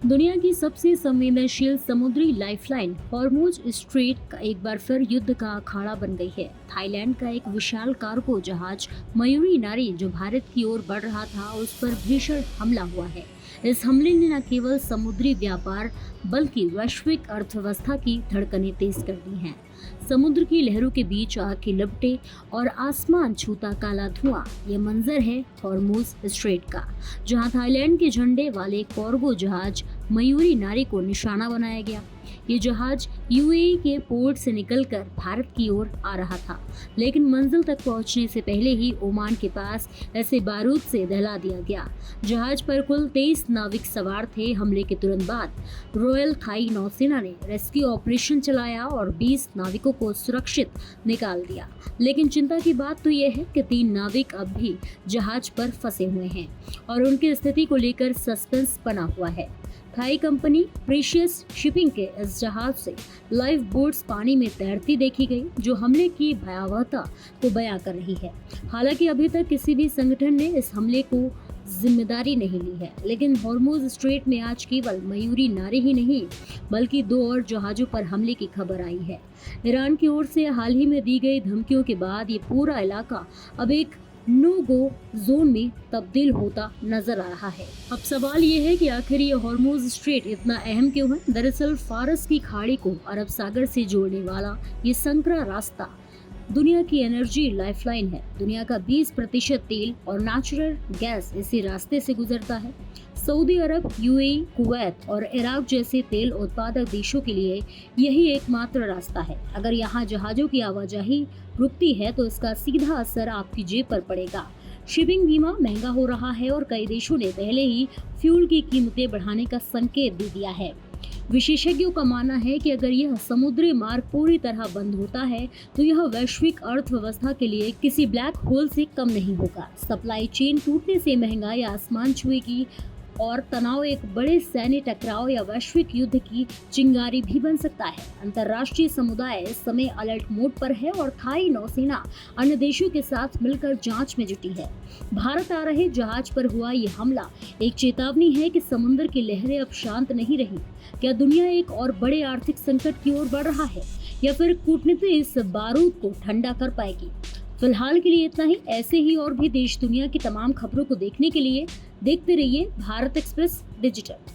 दुनिया की सबसे संवेदनशील समुद्री लाइफलाइन हॉर्मुज स्ट्रेट का एक बार फिर युद्ध का अखाड़ा बन गई है। थाईलैंड का एक विशाल कार्गो जहाज मयूरी नारी जो भारत की ओर बढ़ रहा था, उस पर भीषण हमला हुआ है। इस हमले ने न केवल समुद्री व्यापार बल्कि वैश्विक अर्थव्यवस्था की धड़कनें तेज कर दी हैं। समुद्र की लहरों के बीच आग की लपटें और आसमान छूता काला धुआं, ये मंजर है हॉर्मुज स्ट्रेट का, जहां थाईलैंड के झंडे वाले कार्गो जहाज मयूरी नारी को निशाना बनाया गया। ये जहाज यूएई के पोर्ट से निकलकर भारत की ओर आ रहा था, लेकिन मंजिल तक पहुंचने से पहले ही ओमान के पास ऐसे बारूद से दहला दिया गया। जहाज पर कुल 23 नाविक सवार थे। हमले के तुरंत बाद रॉयल थाई नौसेना ने रेस्क्यू ऑपरेशन चलाया और 20 नाविकों को सुरक्षित निकाल दिया। लेकिन चिंता की बात तो यह है कि 3 नाविक अब भी जहाज पर फंसे हुए हैं और उनकी स्थिति को लेकर सस्पेंस बना हुआ है। थाई कंपनी प्रीशियस शिपिंग के इस जहाज से लाइफ बोट्स पानी में तैरती देखी गई, जो हमले की भयावहता को बयां कर रही है। हालांकि अभी तक किसी भी संगठन ने इस हमले को जिम्मेदारी नहीं ली है, लेकिन हॉर्मुज स्ट्रेट में आज केवल मयूरी नारी ही नहीं बल्कि 2 और जहाजों पर हमले की खबर आई है। ईरान की ओर से हाल ही में दी गई धमकियों के बाद ये पूरा इलाका अब एक नो गो जोन में तब्दील होता नजर आ रहा है। अब सवाल ये है कि आखिर ये हॉर्मुज स्ट्रेट इतना अहम क्यों है? दरअसल फारस की खाड़ी को अरब सागर से जोड़ने वाला ये संकरा रास्ता दुनिया की एनर्जी लाइफलाइन है। दुनिया का 20% तेल और नेचुरल गैस इसी रास्ते से गुजरता है। सऊदी अरब, यूएई, कुवैत और इराक जैसे तेल उत्पादक देशों के लिए यही एकमात्र रास्ता है। अगर यहाँ जहाजों की आवाजाही रुकती है तो इसका सीधा असर आपकी जेब पर पड़ेगा। शिपिंग बीमा महंगा हो रहा है और कई देशों ने पहले ही फ्यूल की कीमतें बढ़ाने का संकेत दे दिया है। विशेषज्ञों का मानना है कि अगर यह समुद्री मार्ग पूरी तरह बंद होता है तो यह वैश्विक अर्थव्यवस्था के लिए किसी ब्लैक होल से कम नहीं होगा। सप्लाई चेन टूटने से महंगाई आसमान छुएगी और तनाव एक बड़े सैन्य टकराव या वैश्विक युद्ध की चिंगारी भी बन सकता है। अंतर्राष्ट्रीय समुदाय इस समय अलर्ट मोड पर है और थाई नौसेना अन्य देशों के साथ मिलकर जांच में जुटी है। भारत आ रहे जहाज पर हुआ ये हमला एक चेतावनी है कि समुद्र की लहरें अब शांत नहीं रही। क्या दुनिया एक और बड़े आर्थिक संकट की ओर बढ़ रहा है या फिर कूटनीति इस बारूद को ठंडा कर पाएगी? फिलहाल के लिए इतना ही। ऐसे ही और भी देश दुनिया की तमाम खबरों को देखने के लिए देखते रहिए भारत एक्सप्रेस डिजिटल।